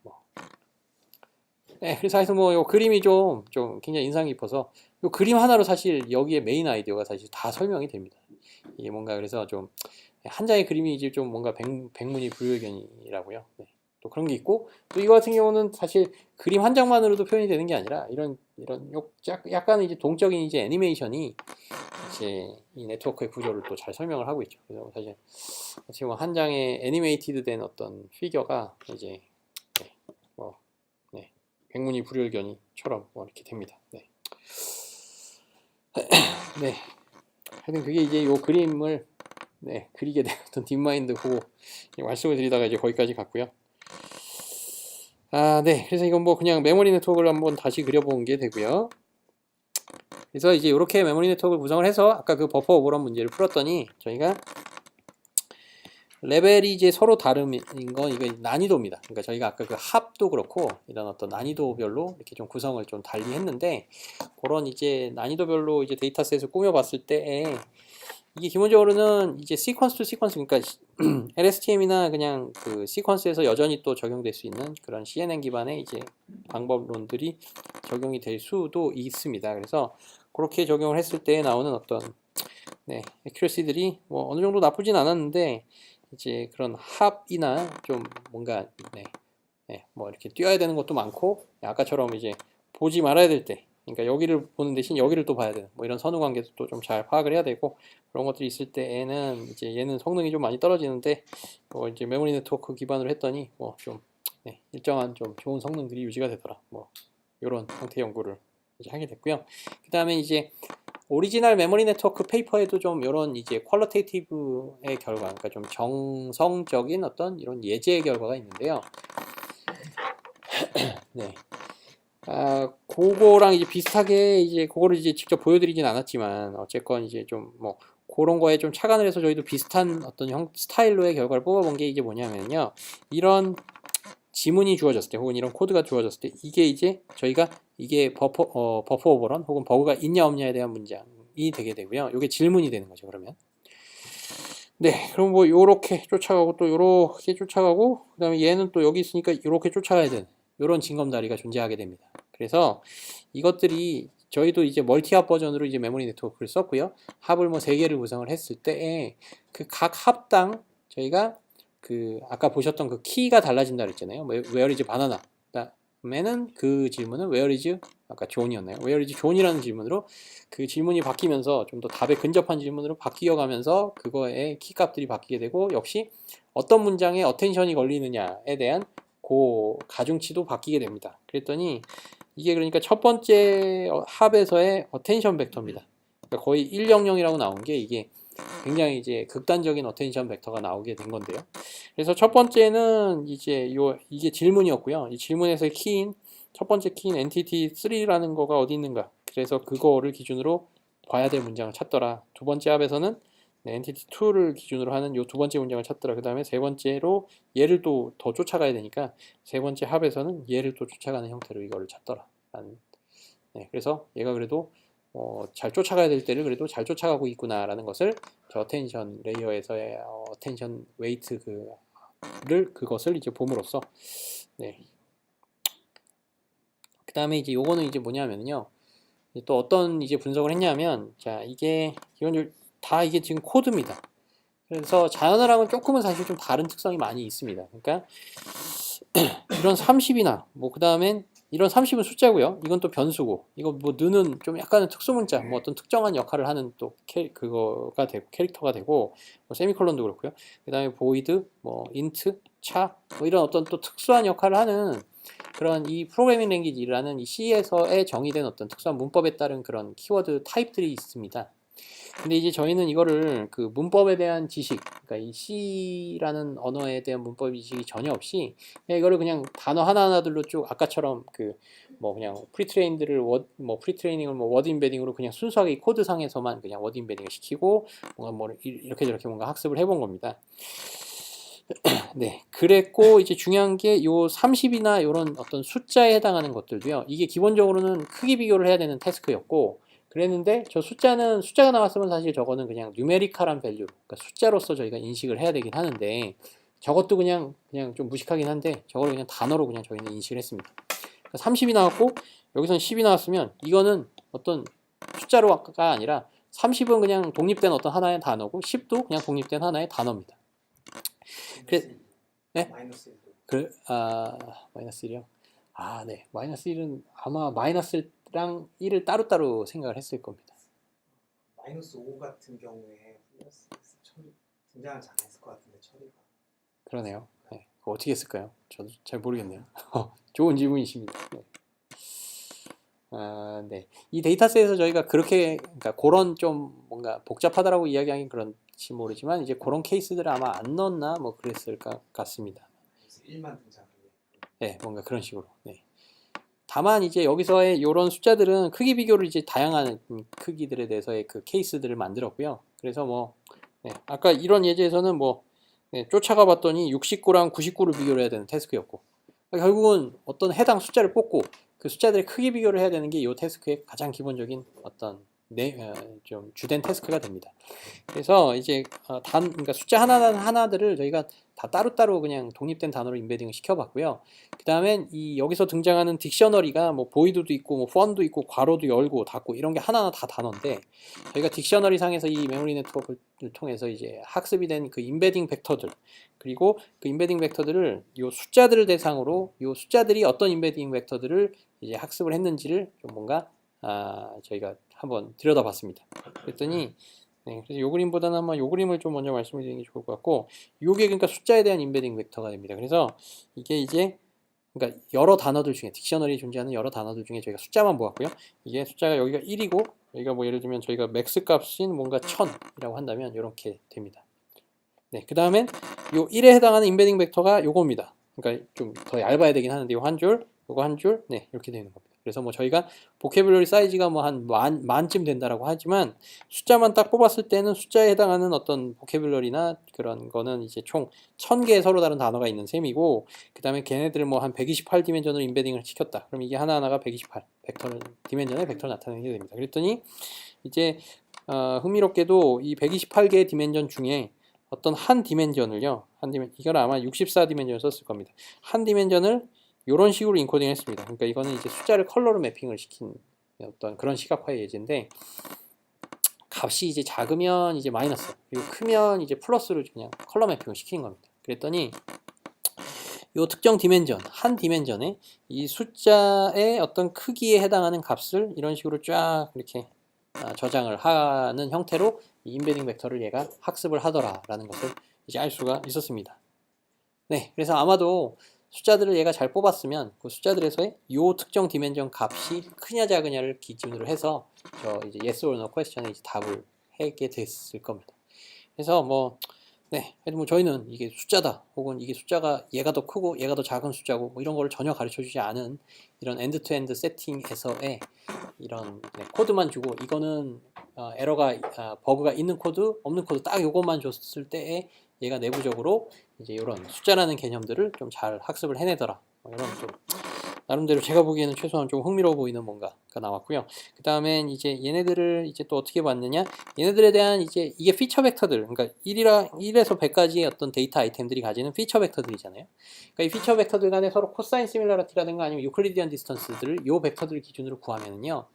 네, 그래서 하여튼 뭐 요 그림이 좀 굉장히 인상 깊어서 요 그림 하나로 사실 여기에 메인 아이디어가 사실 다 설명이 됩니다. 이게 뭔가 그래서 좀 한 장의 그림이 이제 좀 뭔가 백문이 불여일견이라고요. 네. 또 그런 게 있고 또 이거 같은 경우는 사실 그림 한 장만으로도 표현이 되는 게 아니라 이런 이런 약간 이제 동적인 이제 애니메이션이 이제 이 네트워크의 구조를 또 잘 설명을 하고 있죠. 그래서 사실 지금 한 장의 애니메이티드된 어떤 피규어가 이제 네, 뭐 네, 백문이 불여일견이처럼 뭐 이렇게 됩니다. 네. 네. 하여튼 그게 이제 요 그림을 네, 그리게 된 어떤 딥마인드 보고 말씀을 드리다가 이제 거기까지 갔고요. 아, 네. 그래서 이건 뭐 그냥 메모리 네트워크를 한번 다시 그려본 게 되고요. 그래서 이제 이렇게 메모리 네트워크를 구성을 해서 아까 그 버퍼 오버런 문제를 풀었더니 저희가 레벨이 이제 서로 다름인 건 이거 난이도입니다. 그러니까 저희가 아까 그 합도 그렇고 이런 어떤 난이도별로 이렇게 좀 구성을 좀 달리 했는데 그런 이제 난이도별로 이제 데이터셋을 꾸며봤을 때 이게 기본적으로는 이제 시퀀스 투 시퀀스 그러니까 LSTM이나 그냥 그 시퀀스에서 여전히 또 적용될 수 있는 그런 CNN 기반의 이제 방법론들이 적용이 될 수도 있습니다. 그래서 그렇게 적용을 했을 때 나오는 어떤 네, 액큐러시들이 뭐 어느 정도 나쁘진 않았는데 이제 그런 합이나 좀 뭔가 뭐 이렇게 뛰어야 되는 것도 많고 아까처럼 이제 보지 말아야 될 때 그러니까 여기를 보는 대신 여기를 또 봐야 되는 뭐 이런 선후 관계도 또 좀 잘 파악을 해야 되고 그런 것들이 있을 때에는 이제 얘는 성능이 좀 많이 떨어지는데 이제 메모리 네트워크 기반으로 했더니 뭐 좀 일정한 좀 좋은 성능들이 유지가 되더라 뭐 이런 형태 연구를 이제 하게 됐고요. 그 다음에 이제 오리지널 메모리 네트워크 페이퍼에도 좀 이런 이제 퀄리테이티브의 결과, 그러니까 좀 정성적인 어떤 이런 예제의 결과가 있는데요. 네. 그거랑 이제 비슷하게 이제 그거를 이제 직접 보여드리진 않았지만 어쨌건 이제 좀 뭐 그런 거에 좀 착안을 해서 저희도 비슷한 어떤 스타일로의 결과를 뽑아본 게 이게 뭐냐면요. 이런 지문이 주어졌을 때 혹은 이런 코드가 주어졌을 때 이게 이제 저희가 이게 버퍼 오버런 혹은 버그가 있냐 없냐에 대한 문장이 되게 되고요. 이게 질문이 되는 거죠. 그러면 네, 그럼 뭐 요렇게 쫓아가고 또 요렇게 쫓아가고 그다음에 얘는 또 여기 있으니까 요렇게 쫓아가야 되는 요런 징검다리가 존재하게 됩니다. 그래서 이것들이 저희도 이제 멀티합 버전으로 이제 메모리 네트워크를 썼고요. 합을 뭐 3개를 구성을 했을 때 그 각 합당 저희가 그 아까 보셨던 그 키가 달라진다 그랬잖아요. Where is banana? 그다음에는 그 질문은 Where is 아까 존이었나요? Where is 존이라는 질문으로 그 질문이 바뀌면서 좀 더 답에 근접한 질문으로 바뀌어 가면서 그거의 키값들이 바뀌게 되고 역시 어떤 문장에 어텐션이 걸리느냐에 대한 그 가중치도 바뀌게 됩니다. 그랬더니 이게 그러니까 첫 번째 합에서의 어텐션 벡터입니다. 그러니까 거의 100이라고 나온 게 이게 굉장히 이제 극단적인 어텐션 벡터가 나오게 된 건데요. 그래서 첫 번째는 이제 이게 질문이었고요. 이 질문에서의 키인 첫 번째 키인 entity 3라는 거가 어디 있는가? 그래서 그거를 기준으로 봐야 될 문장을 찾더라. 두 번째 합에서는 entity 2를 기준으로 하는 요 두 번째 문장을 찾더라. 그 다음에 세 번째로 얘를 또 더 쫓아가야 되니까 세 번째 합에서는 얘를 또 쫓아가는 형태로 이거를 찾더라. 그래서 얘가 그래도 잘 쫓아가야 될 때를 그래도 잘 쫓아가고 있구나라는 것을 저 어텐션 레이어에서의 어텐션 웨이트 그것을 이제 봄으로써 그 다음에 이제 요거는 이제 뭐냐면요. 또 어떤 이제 분석을 했냐면 자 이게 이건 다 이게 지금 코드입니다. 그래서 자연어랑은 조금은 사실 좀 다른 특성이 많이 있습니다. 그러니까 이런 30이나 뭐 그 다음엔 이런 30은 숫자고요. 이건 또 변수고 이거 뭐 느는 좀 약간은 특수문자 뭐 어떤 특정한 역할을 하는 또 그거가 되고 캐릭터가 되고 뭐 세미콜론도 그렇고요. 그 다음에 보이드 뭐 인트 차 뭐 이런 어떤 또 특수한 역할을 하는 그런 이 프로그래밍 랭귀지라는 이 C에서의 정의된 어떤 특수한 문법에 따른 그런 키워드 타입들이 있습니다. 근데 이제 저희는 이거를 그 문법에 대한 지식, 그러니까 이 C라는 언어에 대한 문법 지식이 전혀 없이 그냥 이거를 그냥 단어 하나하나들로 쭉 아까처럼 그 뭐 그냥 프리트레이닝을 뭐 워드 임베딩으로 그냥 순수하게 코드상에서만 그냥 워드 임베딩을 시키고 뭔가 뭐 이렇게 저렇게 뭔가 학습을 해본 겁니다. 네, 그랬고 이제 중요한 게 요 30이나 이런 어떤 숫자에 해당하는 것들도요. 이게 기본적으로는 크기 비교를 해야 되는 태스크였고 그랬는데 저 숫자가 나왔으면 사실 저거는 그냥 뉴메리컬한 밸류, 그러니까 숫자로서 저희가 인식을 해야 되긴 하는데 저것도 그냥 좀 무식하긴 한데 저걸 그냥 단어로 그냥 저희는 인식을 했습니다. 그러니까 30이 나왔고 여기선 10이 나왔으면 이거는 어떤 숫자로가 아니라 30은 그냥 독립된 어떤 하나의 단어고 10도 그냥 독립된 하나의 단어입니다. 그래, 네? 마이너스 1도. 마이너스 1이요? 네. 마이너스 1은 아마 마이너스를 2랑 1을 따로따로 생각을 했을 겁니다. -5 같은 경우에 플러스 처리 등장을 잘 안 했을 것 같은데 처리가. 그러네요. 네. 그거 어떻게 했을까요? 저도 잘 모르겠네요. 좋은 질문이십니다. 네. 네. 이 데이터셋에서 저희가 그렇게, 그러니까 그런 좀 뭔가 복잡하다라고 이야기하긴 그런지 모르지만, 이제 그런 케이스들을 아마 안 넣었나 뭐 그랬을 것 같습니다. 그래서 1만 등장을. 네, 뭔가 그런 식으로. 네. 다만 이제 여기서의 이런 숫자들은 크기 비교를 이제 다양한 크기들에 대해서의 그 케이스들을 만들었고요. 그래서 뭐 네, 아까 이런 예제에서는 뭐 네, 쫓아가 봤더니 69랑 99를 비교를 해야 되는 태스크였고, 결국은 어떤 해당 숫자를 뽑고 그 숫자들의 크기 비교를 해야 되는 게 이 태스크의 가장 기본적인 어떤 좀 주된 태스크가 됩니다. 그래서 이제 그러니까 숫자 하나들을 저희가 다 따로따로 그냥 독립된 단어로 인베딩을 시켜봤고요. 그 다음엔 이 여기서 등장하는 딕셔너리가 뭐 보이드도 있고 뭐 펀도 있고 괄호도 열고 닫고 이런 게 하나하나 다 단어인데, 저희가 딕셔너리 상에서 이 메모리 네트워크를 통해서 이제 학습이 된 그 인베딩 벡터들, 그리고 그 인베딩 벡터들을 요 숫자들을 대상으로 요 숫자들이 어떤 인베딩 벡터들을 이제 학습을 했는지를 좀 뭔가 저희가 한번 들여다봤습니다. 그랬더니 네, 그래서 요 그림보다는 한번 요 그림을 좀 먼저 말씀을 드리는 게 좋을 것 같고, 요게 그러니까 숫자에 대한 인베딩 벡터가 됩니다. 그래서 이게 이제 그러니까 여러 단어들 중에 딕셔너리에 존재하는 여러 단어들 중에 저희가 숫자만 모았고요. 이게 숫자가 여기가 1이고 여기가 뭐 예를 들면 저희가 맥스 값인 뭔가 1000이라고 한다면 이렇게 됩니다. 네, 그 다음엔 요 1에 해당하는 인베딩 벡터가 요겁니다. 그러니까 좀 더 얇아야 되긴 하는데 요 한 줄, 요거 한 줄, 네, 이렇게 되는 겁니다. 그래서 뭐 저희가 보케블러리 사이즈가 뭐 한 만쯤 된다라고 하지만, 숫자만 딱 뽑았을 때는 숫자에 해당하는 어떤 보케블러리나 그런 거는 이제 총 1000개의 서로 다른 단어가 있는 셈이고, 그 다음에 걔네들을 뭐 한 128 디멘전으로 인베딩을 시켰다. 그럼 이게 하나하나가 128 벡터를 디멘전의 벡터를 나타내게 됩니다. 그랬더니 이제 흥미롭게도 이 128개의 디멘전 중에 어떤 한 디멘전을요, 이걸 아마 64 디멘전을 썼을 겁니다. 한 디멘전을 이런 식으로 인코딩 했습니다. 그러니까 이거는 이제 숫자를 컬러로 매핑을 시킨 어떤 그런 시각화의 예제인데, 값이 이제 작으면 이제 마이너스, 그리고 크면 이제 플러스로 그냥 컬러 매핑을 시킨 겁니다. 그랬더니 이 특정 디멘전, 한 디멘전에 이 숫자의 어떤 크기에 해당하는 값을 이런 식으로 쫙 이렇게 저장을 하는 형태로 이 인베딩 벡터를 얘가 학습을 하더라라는 것을 이제 알 수가 있었습니다. 네, 그래서 아마도 숫자들을 얘가 잘 뽑았으면 그 숫자들에서의 이 특정 디멘전 값이 크냐 작으냐를 기준으로 해서 저 이제 yes or no 퀘스천에 이제 답을 하게 됐을 겁니다. 그래서 뭐 네, 그래도 뭐 저희는 이게 숫자다, 혹은 이게 숫자가 얘가 더 크고 얘가 더 작은 숫자고 뭐 이런 거를 전혀 가르쳐주지 않은 이런 엔드-투-엔드 세팅에서의 이런 코드만 주고, 이거는 에러가 버그가 있는 코드, 없는 코드 딱 요것만 줬을 때에 얘가 내부적으로 이제 이런 숫자라는 개념들을 좀 잘 학습을 해내더라. 이런 좀 나름대로 제가 보기에는 최소한 좀 흥미로워 보이는 뭔가가 나왔고요. 그 다음엔 이제 얘네들을 이제 또 어떻게 봤느냐, 얘네들에 대한 이제 이게 피처 벡터들, 그러니까 1에서 100까지의 어떤 데이터 아이템들이 가지는 피처 벡터들이잖아요. 그러니까 이 피처 벡터들 간에 서로 코사인 시밀러리티라든가 아니면 유클리디안 디스턴스들을 요 벡터들 기준으로 구하면은요,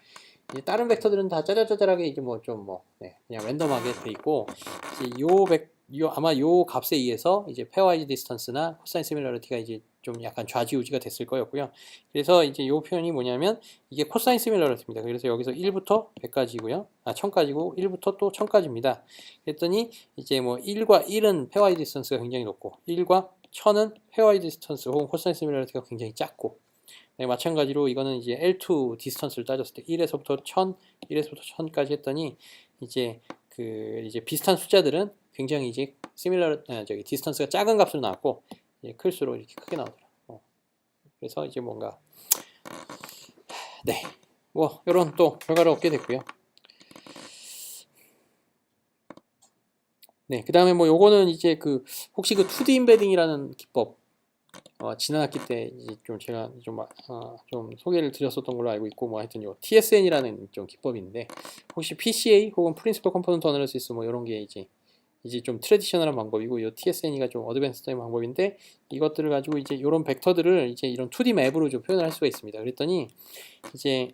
이제 다른 벡터들은 다 짜잘짜잘하게 이제 뭐 좀 그냥 랜덤하게 돼 있고, 이제 아마 요 값에 의해서 이제 페어와이즈 디스턴스나 코사인 시밀러리티가 이제 좀 약간 좌지우지가 됐을 거였고요. 그래서 이제 요 표현이 뭐냐면 이게 코사인 시밀러리티입니다. 그래서 여기서 1부터 100까지고요. 1000까지고 1부터 또 1000까지입니다. 그랬더니 이제 뭐 1과 1은 페어와이즈 디스턴스가 굉장히 높고 1과 1000은 페어와이즈 디스턴스 혹은 코사인 시밀러리티가 굉장히 작고, 네, 마찬가지로 이거는 이제 L2 디스턴스를 따졌을 때 1에서부터 1000, 1에서부터 1000까지 했더니 이제 이제 비슷한 숫자들은 굉장히 이제 저기 디스턴스가 작은 값으로 나왔고, 이제 클수록 이렇게 크게 나오더라. 그래서 이제 뭔가 네, 뭐 이런 또 결과를 얻게 됐고요. 네, 그 다음에 뭐 요거는 이제 혹시 2D 인베딩이라는 기법 지난 학기 때 이제 좀 제가 좀 소개를 드렸었던 걸로 알고 있고, 뭐 하여튼 요 TSN이라는 좀 기법인데, 혹시 PCA 혹은 프린시플 컴포넌트 어널리시스 뭐 이런 게 이제 좀 트레디셔널한 방법이고, 이 TSN이가 좀 어드밴스드한 방법인데, 이것들을 가지고 이제 이런 벡터들을 이제 이런 2D 맵으로 좀 표현을 할 수가 있습니다. 그랬더니 이제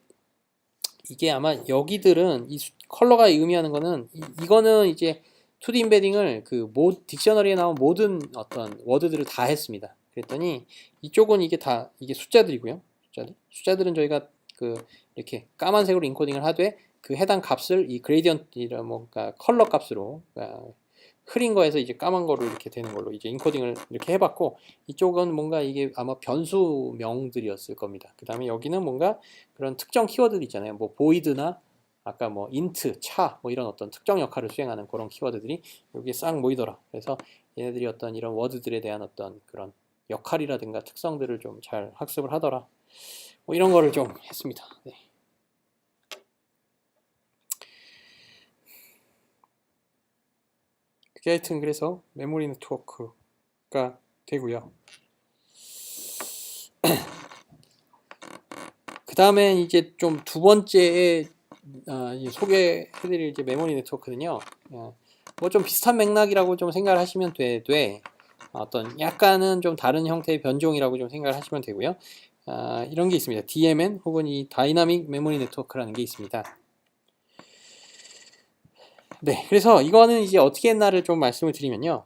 이게 아마 여기들은 이 컬러가 의미하는 거는 이거는 이제 2D 인베딩을 딕셔너리에 나온 모든 어떤 워드들을 다 했습니다. 그랬더니 이쪽은 이게 다 이게 숫자들이고요. 숫자들은 저희가 이렇게 까만색으로 인코딩을 하되 그 해당 값을 이 그레디언트이라 뭔가 컬러 값으로 그러니까 흐린 거에서 이제 까만 거로 이렇게 되는 걸로 이제 인코딩을 이렇게 해봤고, 이쪽은 뭔가 이게 아마 변수명들이었을 겁니다. 그 다음에 여기는 뭔가 그런 특정 키워드들 있잖아요. 뭐 보이드나 아까 뭐 인트, 차 뭐 이런 어떤 특정 역할을 수행하는 그런 키워드들이 여기에 싹 모이더라. 그래서 얘네들이 어떤 이런 워드들에 대한 어떤 그런 역할이라든가 특성들을 좀 잘 학습을 하더라. 뭐 이런 거를 좀 했습니다. 네. 그게 하여튼 그래서 메모리 네트워크가 되고요. 그 다음에 이제 좀 두 번째 소개해드릴 이제 메모리 네트워크는요. 뭐 좀 비슷한 맥락이라고 좀 생각을 하시면 되되 어떤 약간은 좀 다른 형태의 변종이라고 좀 생각을 하시면 되고요. 이런 게 있습니다. DMN 혹은 이 다이나믹 메모리 네트워크라는 게 있습니다. 네, 그래서 이거는 이제 어떻게 했나를 좀 말씀을 드리면요.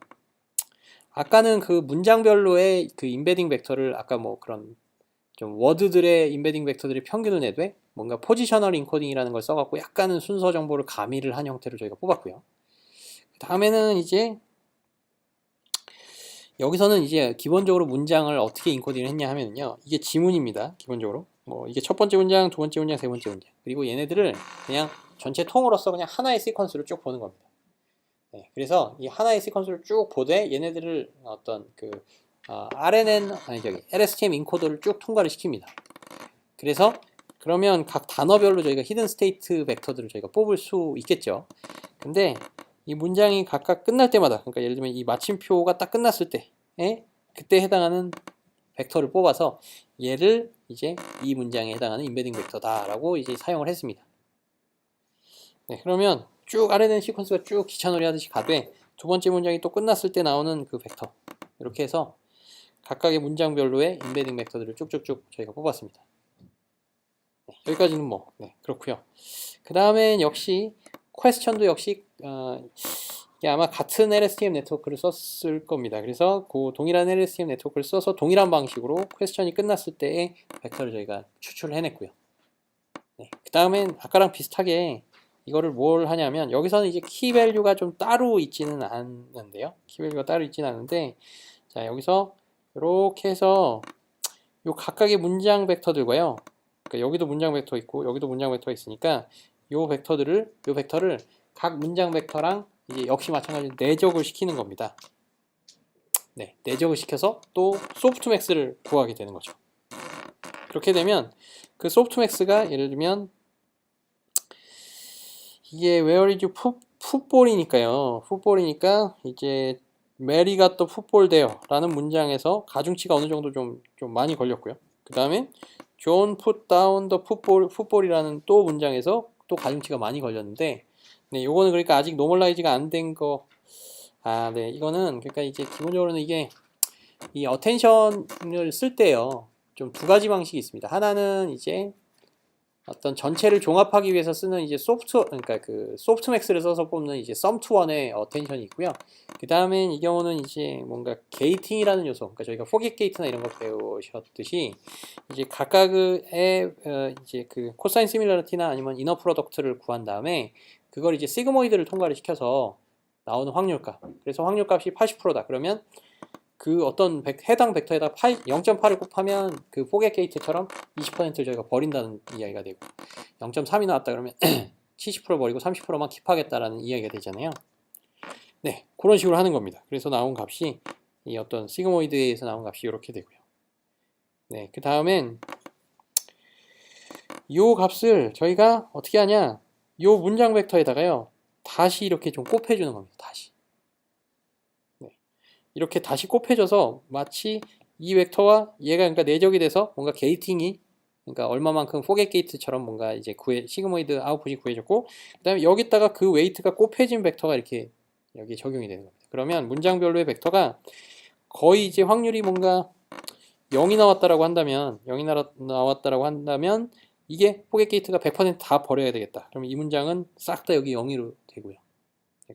아까는 그 문장별로의 그 임베딩 벡터를 아까 뭐 그런 좀 워드들의 임베딩 벡터들의 평균을 내되 뭔가 포지셔널 인코딩이라는 걸 써갖고 약간은 순서 정보를 가미를 한 형태로 저희가 뽑았고요. 그 다음에는 이제 여기서는 이제 기본적으로 문장을 어떻게 인코딩을 했냐 하면요. 이게 지문입니다. 기본적으로. 뭐 이게 첫 번째 문장, 두 번째 문장, 세 번째 문장. 그리고 얘네들을 그냥 전체 통으로서 그냥 하나의 시퀀스로 쭉 보는 겁니다. 네, 그래서 이 하나의 시퀀스를 쭉 보되 얘네들을 어떤 그 RNN 아니 저기 LSTM 인코더를 쭉 통과를 시킵니다. 그래서 그러면 각 단어별로 저희가 히든 스테이트 벡터들을 저희가 뽑을 수 있겠죠. 근데 이 문장이 각각 끝날 때마다, 그러니까 예를 들면 이 마침표가 딱 끝났을 때, 그때 해당하는 벡터를 뽑아서 얘를 이제 이 문장에 해당하는 임베딩 벡터다라고 이제 사용을 했습니다. 네, 그러면 쭉 RNN 시퀀스가 쭉 기차놀이 하듯이 가되 두 번째 문장이 또 끝났을 때 나오는 그 벡터, 이렇게 해서 각각의 문장별로의 임베딩 벡터들을 쭉쭉쭉 저희가 뽑았습니다. 네, 여기까지는 뭐 그렇고요. 그 다음엔 역시 퀘스천도 역시 이게 아마 같은 LSTM 네트워크를 썼을 겁니다. 그래서 그 동일한 LSTM 네트워크를 써서 동일한 방식으로 퀘스천이 끝났을 때의 벡터를 저희가 추출을 해냈고요. 네, 그 다음엔 아까랑 비슷하게 이거를 뭘 하냐면 여기서는 이제 키밸류가 좀 따로 있지는 않는데요. 키밸류가 따로 있지는 않은데 자 여기서 이렇게 해서 요 각각의 문장 벡터들과요. 그러니까 여기도 문장 벡터 있고 여기도 문장 벡터 있으니까 요 벡터를 각 문장 벡터랑 이제 역시 마찬가지로 내적을 시키는 겁니다. 네, 내적을 시켜서 또 소프트맥스를 구하게 되는 거죠. 그렇게 되면 그 소프트맥스가 예를 들면 이게 where is 풋볼이니까요. 풋볼이니까 이제 메리가 또 풋볼 돼요 라는 문장에서 가중치가 어느 정도 좀 많이 걸렸고요. 그 다음에 존 put down the 풋볼이라는 또 문장에서 또 가중치가 많이 걸렸는데 네, 요거는 그러니까 아직 노멀라이즈가 안 된 거. 네, 이거는 그러니까 이제 기본적으로는 이게 이 어텐션을 쓸 때요. 좀 두 가지 방식이 있습니다. 하나는 이제 어떤 전체를 종합하기 위해서 쓰는 이제 그러니까 그 소프트맥스를 써서 뽑는 이제 썸2원의 어텐션이 있고요. 그 다음엔 이 경우는 이제 뭔가 게이팅이라는 요소, 그러니까 저희가 포겟 게이트나 이런 거 배우셨듯이 이제 각각의 이제 그 코사인 시밀러리티나 아니면 이너 프로덕트를 구한 다음에 그걸 이제 시그모이드를 통과를 시켜서 나오는 확률값. 그래서 확률값이 80%다. 그러면 그 어떤 해당 벡터에다 0.8을 곱하면 그 포겟 게이트처럼 20%를 저희가 버린다는 이야기가 되고 0.3이 나왔다 그러면 70% 버리고 30%만 킵하겠다라는 이야기가 되잖아요. 네, 그런 식으로 하는 겁니다. 그래서 나온 값이 이 어떤 시그모이드에서 나온 값이 이렇게 되고요. 네, 그 다음엔 이 값을 저희가 어떻게 하냐, 이 문장 벡터에다가요 다시 이렇게 좀 곱해주는 겁니다. 다시 이렇게 다시 곱해져서 마치 이 벡터와 얘가 그러니까 내적이 돼서 뭔가 게이팅이 그러니까 얼마만큼 포겟 게이트처럼 뭔가 이제 시그모이드 아웃풋이 구해졌고 그 다음에 여기다가 그 웨이트가 곱해진 벡터가 이렇게 여기 적용이 되는 겁니다. 그러면 문장별로의 벡터가 거의 이제 확률이 뭔가 0이 나왔다라고 한다면 이게 포겟 게이트가 100%다 버려야 되겠다. 그러면 이 문장은 싹 다 여기 0으로 되고요.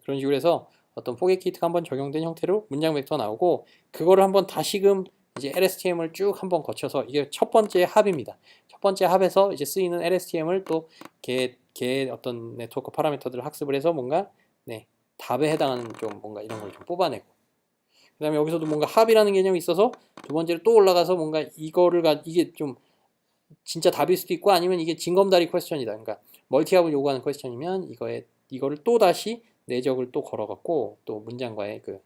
그런 식으로 해서 어떤 포겟 게이트가 한번 적용된 형태로 문장 벡터 나오고 그거를 한번 다시금 이제 LSTM을 쭉 한번 거쳐서 이게 첫 번째 합입니다. 첫 번째 합에서 이제 쓰이는 LSTM을 또 걔 어떤 네트워크 파라미터들을 학습을 해서 뭔가 네, 답에 해당하는 좀 뭔가 이런 걸 좀 뽑아내고 그 다음에 여기서도 뭔가 합이라는 개념이 있어서 두 번째로 또 올라가서 뭔가 이게 좀 진짜 답일 수도 있고 아니면 이게 징검다리 퀘스천이다. 그러니까 멀티합을 요구하는 퀘스천이면 이거를 또 다시 내적을 또 걸어갖고 또 문장과의 그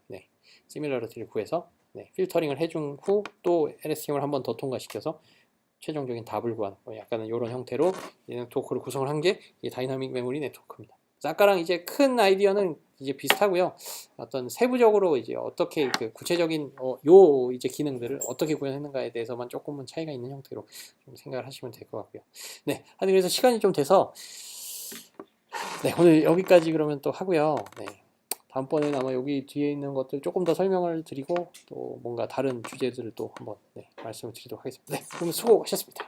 시밀러리티를 구해서 필터링을 해준 후 또 LSTM을 한 번 더 통과시켜서 최종적인 답을 구하는 약간은 이런 형태로 이 네트워크를 구성을 한 게 다이나믹 메모리 네트워크입니다. 아까랑 이제 큰 아이디어는 이제 비슷하고요. 어떤 세부적으로 이제 어떻게 그 구체적인 요 이제 기능들을 어떻게 구현했는가에 대해서만 조금은 차이가 있는 형태로 좀 생각을 하시면 될 것 같고요. 네, 아니 그래서 시간이 좀 돼서 오늘 여기까지 그러면 또 하고요. 다음번에는 아마 여기 뒤에 있는 것들 조금 더 설명을 드리고 또 뭔가 다른 주제들을 또 한번 말씀을 드리도록 하겠습니다. 네, 그럼 수고하셨습니다.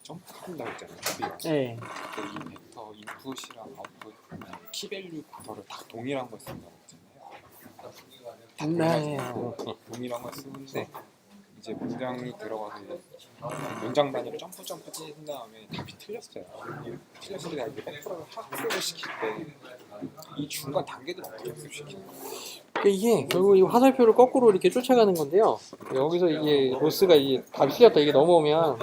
점프한다고 했잖아요. 네. 이 벡터 인풋이랑 아웃풋 키밸류 벡터를 다 동일한 걸 쓴다고 했잖아요. 다 동일한 걸 쓰는데 이제 문장이 들어가서 문장 단위로 점프 찐 다음에 답이 틀렸어요. 틀렸을 때 이제 벡터를 학습을 시킬 때 이 중간 단계들 어떻게 학습시키는 거예요? 이게 결국 이 화살표를 거꾸로 이렇게 쫓아가는 건데요. 여기서 이게 로스가 이게 답이 틀렸다 이게 넘어오면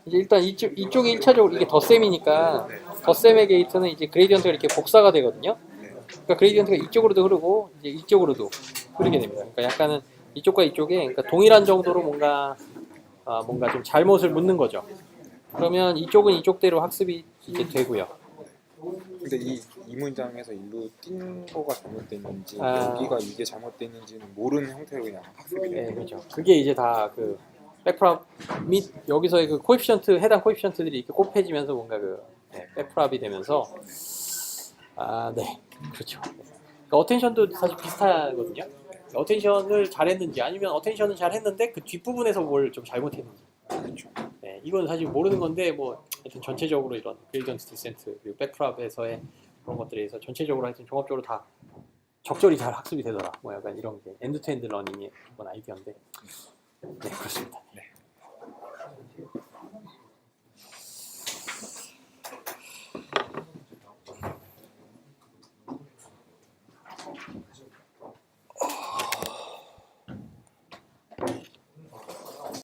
이제 일단 이쪽이 1차적으로 이게 덧셈이니까 덧셈의 게이트는 이제 그레이디언트가 이렇게 복사가 되거든요. 그러니까 그레이디언트가 이쪽으로도 흐르고 이제 이쪽으로도 흐르게 됩니다. 그러니까 약간은 이쪽과 이쪽에 그러니까 동일한 정도로 뭔가 좀 잘못을 묻는 거죠. 그러면 이쪽은 이쪽대로 학습이 이제 되고요. 근데 이 문장에서 일로 띈 거가 잘못됐는지 여기가 이게 잘못됐는지는 모르는 형태로 그냥 학습이 돼요. 네, 그렇죠. 그게 이제 다 그 백프랍 및 여기서의 그 코에피션트 해당 코에피션트들이 이렇게 곱해지면서 뭔가 그 백프랍이 되면서 네, 그렇죠. 그러니까 어텐션도 사실 비슷하거든요. 어텐션을 잘했는지 아니면 어텐션은 잘했는데 그 뒷부분에서 뭘 좀 잘못했는지. 그렇죠. 네, 이건 사실 모르는 건데 뭐 하여튼 전체적으로 이런 그레이디언트 디센트 그리고 백프랍에서의 그런 것들에 의해서 전체적으로 하여튼 종합적으로 다 적절히 잘 학습이 되더라. 뭐 약간 이런 게 엔드 투 엔드 러닝의 그런 아이디어인데. 네, 그렇습니다. 네.